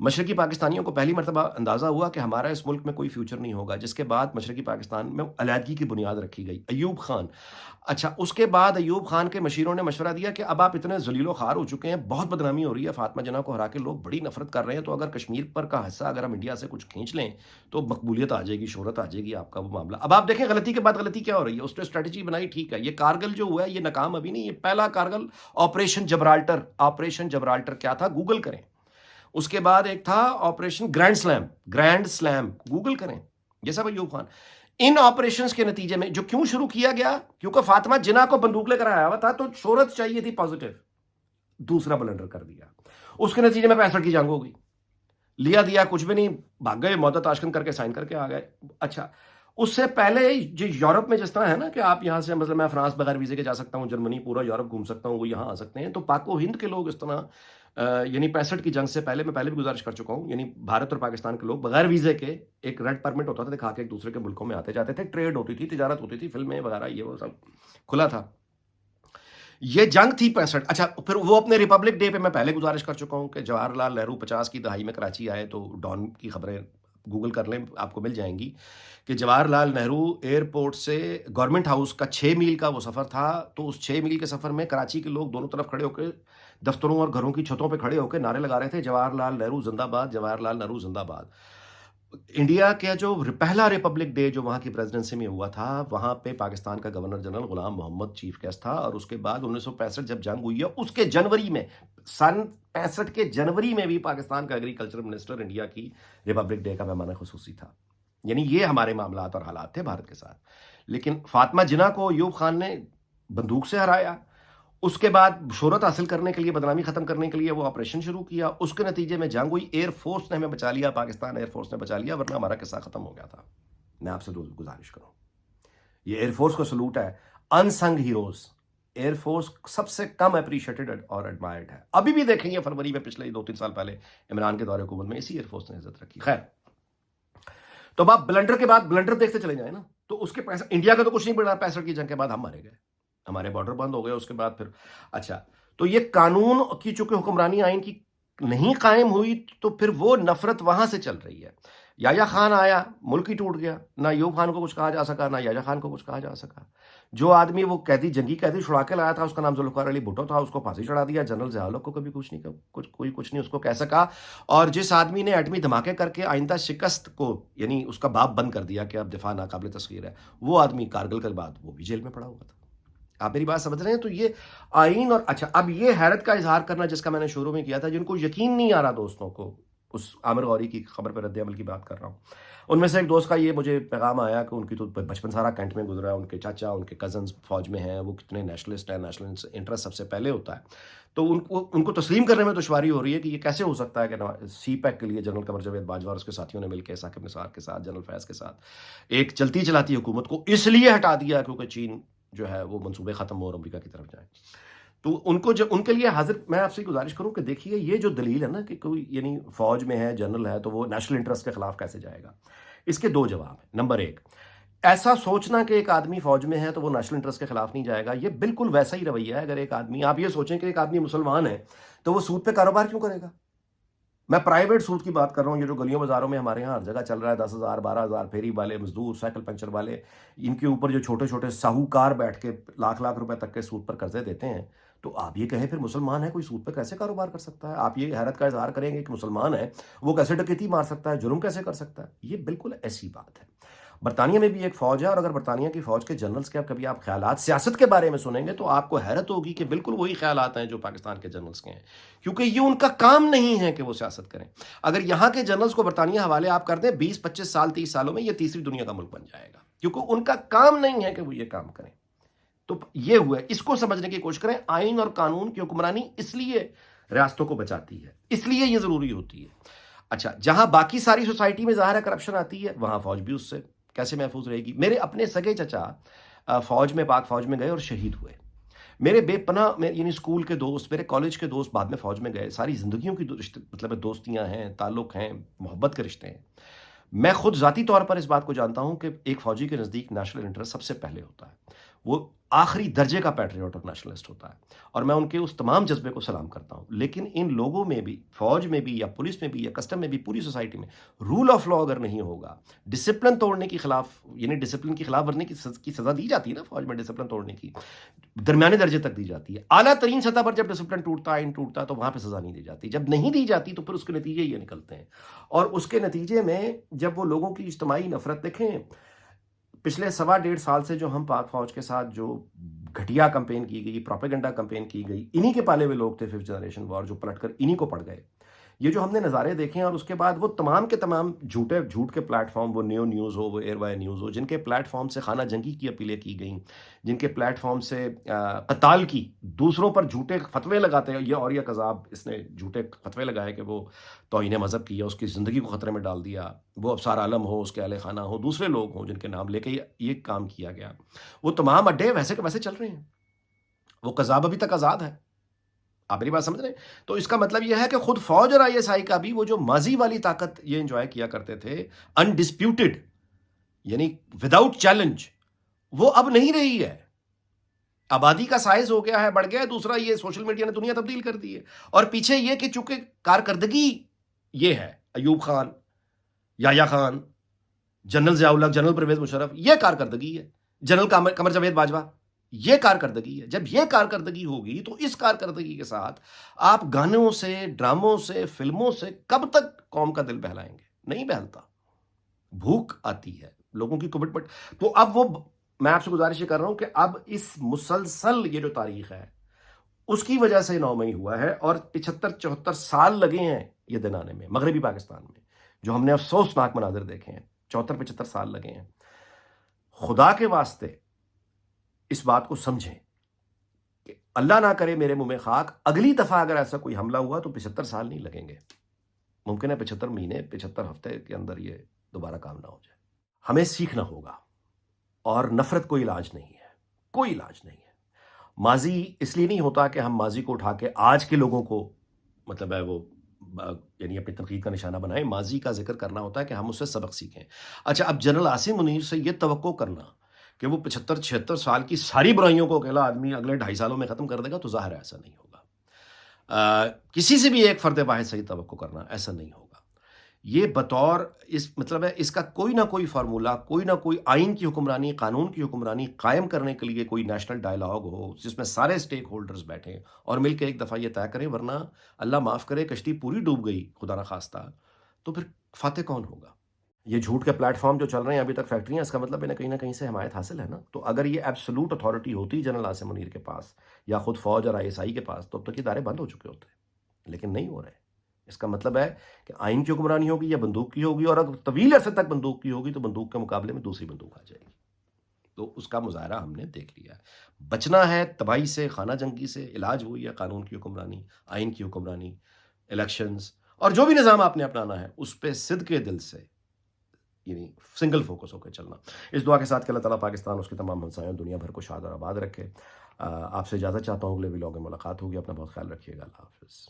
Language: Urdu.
مشرقی پاکستانیوں کو پہلی مرتبہ اندازہ ہوا کہ ہمارا اس ملک میں کوئی فیوچر نہیں ہوگا، جس کے بعد مشرقی پاکستان میں علیحدگی کی بنیاد رکھی گئی۔ ایوب خان، اچھا اس کے بعد ایوب خان کے مشیروں نے مشورہ دیا کہ اب آپ اتنے ذلیل و خوار ہو چکے ہیں، بہت بدنامی ہو رہی ہے، فاطمہ جناح کو ہرا کے لوگ بڑی نفرت کر رہے ہیں، تو اگر کشمیر پر کا حصہ اگر ہم انڈیا سے کچھ کھینچ لیں تو مقبولیت آ جائے گی، شہرت آ جائے گی، آپ کا وہ معاملہ۔ اب آپ دیکھیں غلطی کے بعد غلطی کیا ہو رہی ہے، اس نے اسٹریٹجی بنائی، ٹھیک ہے، یہ کارگل جو ہوا ہے یہ ناکام ابھی نہیں، یہ پہلا Kargil operation Gibraltar, operation Gibraltar کیا تھا گوگل کریں، اس کے بعد ایک تھا operation grand slam, grand slam Google کریں، یہ سب ایوب خان۔ ان آپریشنز کے نتیجے میں جو کیوں شروع کیا گیا، کیونکہ فاطمہ جناح کو بندوق لے کر آیا ہوا تھا تو شہرت چاہیے تھی پازیٹو، دوسرا بلنڈر کر دیا، اس کے نتیجے میں 65 کی جنگ ہو گئی، لیا دیا کچھ بھی نہیں، بھاگ گئے، معاہدہ تاشکند کر کے سائن کر کے آ گئے۔ اچھا اس سے پہلے جو یورپ میں جس طرح ہے نا کہ آپ یہاں سے مثلا میں فرانس بغیر ویزے کے جا سکتا ہوں، جرمنی پورا یورپ گھوم سکتا ہوں، وہ یہاں آ سکتے ہیں، تو پاک و ہند کے لوگ اس طرح یعنی 65 کی جنگ سے پہلے، میں پہلے بھی گزارش کر چکا ہوں، یعنی بھارت اور پاکستان کے لوگ بغیر ویزے کے ایک ریڈ پرمٹ ہوتا تھا دکھا کے ایک دوسرے کے ملکوں میں آتے جاتے تھے، ٹریڈ ہوتی تھی، تجارت ہوتی تھی، فلمیں وغیرہ یہ وہ سب کھلا تھا۔ یہ جنگ تھی 65۔ اچھا پھر وہ اپنے ریپبلک ڈے پہ میں پہلے گزارش کر چکا ہوں کہ جواہر لال نہرو 50 کی دہائی میں کراچی آئے، تو ڈان کی خبریں گوگل کر لیں آپ کو مل جائیں گی کہ جواہر لال نہرو ایئرپورٹ سے گورنمنٹ ہاؤس کا 6 میل کا وہ سفر تھا، تو اس 6 میل کے سفر میں کراچی کے لوگ دونوں طرف کھڑے ہو کے دفتروں اور گھروں کی چھتوں پہ کھڑے ہو کے نعرے لگا رہے تھے، جواہر لال نہرو زندہ باد، جواہر لال نہرو زندہ باد۔ انڈیا کا جو پہلا ریپبلک ڈے جو وہاں کی پریزیڈنسی میں ہوا تھا، وہاں پہ پاکستان کا گورنر جنرل غلام محمد چیف گیسٹ تھا، اور اس کے بعد 1965 جب جنگ ہوئی ہے اس کے جنوری میں، سن 65 کے جنوری میں بھی پاکستان کا ایگریکلچر منسٹر انڈیا کی ریپبلک ڈے کا مہمان خصوصی تھا۔ یعنی یہ ہمارے معاملات اور حالات تھے بھارت کے ساتھ۔ لیکن فاطمہ جناح کو ایوب خان نے بندوق سے ہرایا، اس کے بعد شہرت حاصل کرنے کے لیے، بدنامی ختم کرنے کے لیے وہ آپریشن شروع کیا، اس کے نتیجے میں جنگ ہوئی، ایئر فورس نے ہمیں بچا لیا، پاکستان ایئر فورس نے بچا لیا، ورنہ ہمارا قصہ ختم ہو گیا تھا۔ میں آپ سے گزارش کروں، یہ ایئر فورس کو سلوٹ ہے، ان سنگ ہیروز، ایئر فورس سب سے کم اپریشیٹڈ اور ایڈمائرڈ ہے۔ ابھی بھی دیکھیں گے فروری میں پچھلے 2-3 سال پہلے عمران کے دور حکومت میں اسی ایئر فورس نے عزت رکھی۔ خیر، تو اب آپ بلنڈر کے بعد بلنڈر دیکھتے چلے جائیں نا، تو اس کے پیسہ انڈیا کا تو کچھ نہیں بڑھا، 65 کی جنگ کے بعد ہم مارے گئے، ہمارے بارڈر بند ہو گئے، اس کے بعد پھر اچھا تو یہ قانون کی چونکہ حکمرانی آئین کی نہیں قائم ہوئی، تو پھر وہ نفرت وہاں سے چل رہی ہے۔ یحییٰ خان آیا، ملک ہی ٹوٹ گیا، نہ ایوب خان کو کچھ کہا جا سکا، نہ یحییٰ خان کو کچھ کہا جا سکا۔ جو آدمی وہ قیدی، جنگی قیدی چھڑا کے لایا تھا، اس کا نام ذوالفقار علی بھٹو تھا، اس کو پھانسی چڑھا دیا۔ جنرل ضیاء الحق کو کبھی کچھ نہیں، کوئی کچھ نہیں اس کو کہہ سکا۔ اور جس آدمی نے ایٹمی دھماکے کر کے آئندہ شکست کو یعنی اس کا باب بند کر دیا کہ اب دفاع ناقابل تسخیر ہے، وہ آدمی کارگل کے بعد وہ بھی جیل میں پڑا ہوا تھا۔ آپ میری بات سمجھ رہے ہیں؟ تو یہ آئین اور اچھا اب یہ حیرت کا اظہار کرنا جس کا میں نے شروع میں کیا تھا، جن کو یقین نہیں آ رہا دوستوں کو، اس عامر غوری کی خبر پہ رد عمل کی بات کر رہا ہوں، ان میں سے ایک دوست کا یہ مجھے پیغام آیا کہ ان کی تو بچپن سارا کینٹ میں گزرا ہے، ان کے چاچا، ان کے کزنز فوج میں ہیں، وہ کتنے نیشنلسٹ ہیں، نیشنل انٹرسٹ سب سے پہلے ہوتا ہے، تو ان کو تسلیم کرنے میں دشواری ہو رہی ہے کہ یہ کیسے ہو سکتا ہے کہ سی پیک کے لیے جنرل قمر جاوید باجوہ اور اس کے ساتھیوں نے مل کے ثاقب نثار کے ساتھ، جنرل فیض کے ساتھ ایک چلتی چلاتی حکومت کو اس لیے ہٹا دیا کیونکہ چین جو ہے وہ منصوبے ختم ہو اور امریکہ کی طرف جائیں۔ تو ان کے لیے حاضر میں آپ سے گزارش کروں کہ دیکھیے یہ جو دلیل ہے نا کہ کوئی یعنی فوج میں ہے، جنرل ہے، تو وہ نیشنل انٹرسٹ کے خلاف کیسے جائے گا؟ اس کے 2 جواب ہیں۔ نمبر 1، ایسا سوچنا کہ ایک آدمی فوج میں ہے تو وہ نیشنل انٹرسٹ کے خلاف نہیں جائے گا، یہ بالکل ویسا ہی رویہ ہے اگر ایک آدمی، آپ یہ سوچیں کہ ایک آدمی مسلمان ہے تو وہ سود پہ کاروبار کیوں کرے گا؟ میں پرائیویٹ سود کی بات کر رہا ہوں، یہ جو گلیوں بازاروں میں ہمارے ہاں ہر جگہ چل رہا ہے، 10,000 12,000 پھیری والے، مزدور، سائیکل پنچر والے، ان کے اوپر جو چھوٹے چھوٹے ساہوکار بیٹھ کے لاکھ روپے تک کے سود پر قرضے دیتے ہیں، تو آپ یہ کہیں پھر مسلمان ہے کوئی سود پہ کیسے کاروبار کر سکتا ہے؟ آپ یہ حیرت کا اظہار کریں گے کہ مسلمان ہے وہ کیسے ڈکیتی مار سکتا ہے، جرم کیسے کر سکتا ہے؟ یہ بالکل ایسی بات ہے۔ برطانیہ میں بھی ایک فوج ہے، اور اگر برطانیہ کی فوج کے جنرلز کے کبھی آپ خیالات سیاست کے بارے میں سنیں گے تو آپ کو حیرت ہوگی کہ بالکل وہی خیالات ہیں جو پاکستان کے جنرلز کے ہیں، کیونکہ یہ ان کا کام نہیں ہے کہ وہ سیاست کریں۔ اگر یہاں کے جنرلز کو برطانیہ حوالے آپ کر دیں، 20-25 سال 30 سالوں میں یہ تیسری دنیا کا ملک بن جائے گا، کیونکہ ان کا کام نہیں ہے کہ وہ یہ کام کریں۔ تو یہ ہوا ہے، اس کو سمجھنے کی کوشش کریں۔ آئین اور قانون کی حکمرانی اس لیے ریاستوں کو بچاتی ہے، اس لیے یہ ضروری ہوتی ہے۔ اچھا جہاں باقی ساری سوسائٹی میں ظاہر ہے کرپشن آتی ہے، وہاں فوج بھی اس سے کیسے محفوظ رہے گی؟ میرے اپنے سگے چچا فوج میں، پاک فوج میں گئے اور شہید ہوئے۔ میرے بے پناہ یعنی اسکول کے دوست، میرے کالج کے دوست بعد میں فوج میں گئے، ساری زندگیوں کی مطلب دوستیاں ہیں، تعلق ہیں، محبت کے رشتے ہیں۔ میں خود ذاتی طور پر اس بات کو جانتا ہوں کہ ایک فوجی کے نزدیک نیشنل انٹرسٹ سب سے پہلے ہوتا ہے۔ وہ آخری درجے کا پیٹریوٹ اور نیشنلسٹ ہوتا ہے، اور میں ان کے اس تمام جذبے کو سلام کرتا ہوں. لیکن ان لوگوں میں بھی، فوج میں بھی یا پولیس میں بھی یا کسٹم میں بھی، پوری سوسائٹی میں رول آف لا اگر نہیں ہوگا، ڈسپلن توڑنے کی خلاف، یعنی ڈسپلن کی خلاف ورزی کی سزا دی جاتی ہے نا فوج میں، ڈسپلن توڑنے کی درمیانے درجے تک دی جاتی ہے. اعلیٰ ترین سطح پر جب ڈسپلن ٹوٹتا ہے، آئین ٹوٹتا ہے، تو وہاں پہ سزا نہیں دی جاتی. جب نہیں دی جاتی تو پھر اس کے نتیجے یہ نکلتے ہیں، اور اس کے نتیجے میں جب وہ لوگوں کی اجتماعی نفرت دیکھیں. پچھلے 1.5 سال سے جو ہم پاک فوج کے ساتھ جو گھٹیا کمپین کی گئی، پروپیگنڈا کمپین کی گئی، انہی کے پالے ہوئے لوگ تھے 5th جنریشن وار، جو پلٹ کر انہی کو پڑ گئے. یہ جو ہم نے نظارے دیکھے ہیں، اور اس کے بعد وہ تمام کے تمام جھوٹ کے پلیٹ فارم، وہ نیو نیوز ہو، وہ ایئر وائی نیوز ہو، جن کے پلیٹ فارم سے خانہ جنگی کی اپیلیں کی گئیں، جن کے پلیٹ فارم سے قتال کی، دوسروں پر جھوٹے فتوے لگاتے ہیں. یہ اور یہ قذاب، اس نے جھوٹے فتوے لگائے کہ وہ توہین مذہب کی، اس کی زندگی کو خطرے میں ڈال دیا. وہ ابصار عالم ہو، اس کے اہل خانہ ہو، دوسرے لوگ ہوں جن کے نام لے کے یہ کام کیا گیا، وہ تمام اڈے ویسے کے ویسے چل رہے ہیں. وہ قذاب ابھی تک آزاد ہے. آپ میری بات سمجھ رہے ہیں؟ تو اس کا مطلب یہ ہے کہ خود فوج اور ISI کا بھی وہ جو ماضی والی طاقت یہ انجوائے کیا کرتے تھے، انڈسپیوٹڈ، یعنی وداؤٹ چیلنج، وہ اب نہیں رہی ہے. آبادی کا سائز ہو گیا ہے، بڑھ گیا ہے. دوسرا یہ سوشل میڈیا نے دنیا تبدیل کر دی ہے. اور پیچھے یہ کہ چونکہ کارکردگی یہ ہے، ایوب خان، یحییٰ خان، جنرل ضیاء الحق، جنرل پرویز مشرف، یہ کارکردگی ہے. جنرل قمر جاوید باجوہ، یہ کارکردگی ہے. جب یہ کارکردگی ہوگی تو اس کارکردگی کے ساتھ آپ گانوں سے، ڈراموں سے، فلموں سے کب تک قوم کا دل بہلائیں گے؟ نہیں بہلتا. بھوک آتی ہے لوگوں کی کمٹمنٹ. تو اب وہ، میں آپ سے گزارش یہ کر رہا ہوں کہ اب اس مسلسل یہ جو تاریخ ہے اس کی وجہ سے 9 مئی ہوا ہے، اور 75-74 سال لگے ہیں یہ دن آنے میں. مغربی پاکستان میں جو ہم نے افسوسناک مناظر دیکھے ہیں، 74-75 سال لگے ہیں. خدا کے واسطے اس بات کو سمجھیں کہ اللہ نہ کرے میرے منہ میں خاک، اگلی دفعہ اگر ایسا کوئی حملہ ہوا تو 75 سال نہیں لگیں گے. ممکن ہے 75 مہینے، 75 ہفتے کے اندر یہ دوبارہ کام نہ ہو جائے. ہمیں سیکھنا ہوگا، اور نفرت کوئی علاج نہیں ہے، کوئی علاج نہیں ہے. ماضی اس لیے نہیں ہوتا کہ ہم ماضی کو اٹھا کے آج کے لوگوں کو، مطلب ہے وہ یعنی اپنی تنقید کا نشانہ بنائیں. ماضی کا ذکر کرنا ہوتا ہے کہ ہم اس سے سبق سیکھیں. اچھا، اب جنرل عاصم منیر سے یہ توقع کرنا کہ وہ 75-76 سال کی ساری برائیوں کو اکیلا آدمی اگلے 2.5 سالوں میں ختم کر دے گا، تو ظاہر ہے ایسا نہیں ہوگا. کسی سے بھی ایک فرد واحد صحیح توقع کرنا، ایسا نہیں ہوگا. یہ بطور اس مطلب ہے اس کا کوئی نہ کوئی فارمولہ، کوئی نہ کوئی آئین کی حکمرانی، قانون کی حکمرانی قائم کرنے کے لیے کوئی نیشنل ڈائیلاگ ہو، جس میں سارے سٹیک ہولڈرز بیٹھیں اور مل کے ایک دفعہ یہ طے کریں. ورنہ اللہ معاف کرے، کشتی پوری ڈوب گئی خدا نہ خواستہ، تو پھر فاتح کون ہوگا؟ یہ جھوٹ کے پلیٹ فارم جو چل رہے ہیں ابھی تک، فیکٹریاں، اس کا مطلب انہیں کہیں نہ کہیں سے حمایت حاصل ہے نا. تو اگر یہ ایبسولوٹ اتھارٹی ہوتی جنرل عاصم منیر کے پاس یا خود فوج اور ISI کے پاس، تو اب تک یہ ادارے بند ہو چکے ہوتے. لیکن نہیں ہو رہے. اس کا مطلب ہے کہ آئین کی حکمرانی ہوگی یا بندوق کی ہوگی، اور اگر طویل عرصے تک بندوق کی ہوگی تو بندوق کے مقابلے میں دوسری بندوق آ جائے گی. تو اس کا مظاہرہ ہم نے دیکھ لیا ہے. بچنا ہے تباہی سے، خانہ جنگی سے. علاج وہی ہے، قانون کی حکمرانی، آئین کی حکمرانی، الیکشنز، اور جو بھی نظام آپ نے اپنانا ہے اس پہ صدقے دل سے، یعنی سنگل فوکس ہو کے چلنا. اس دعا کے ساتھ کہ اللہ تعالیٰ پاکستان، اس کے تمام ہمسایوں، دنیا بھر کو شاد اور آباد رکھے. آپ سے اجازت چاہتا ہوں، اگلے ولاگ میں ملاقات ہوگی. اپنا بہت خیال رکھیے گا. اللہ حافظ.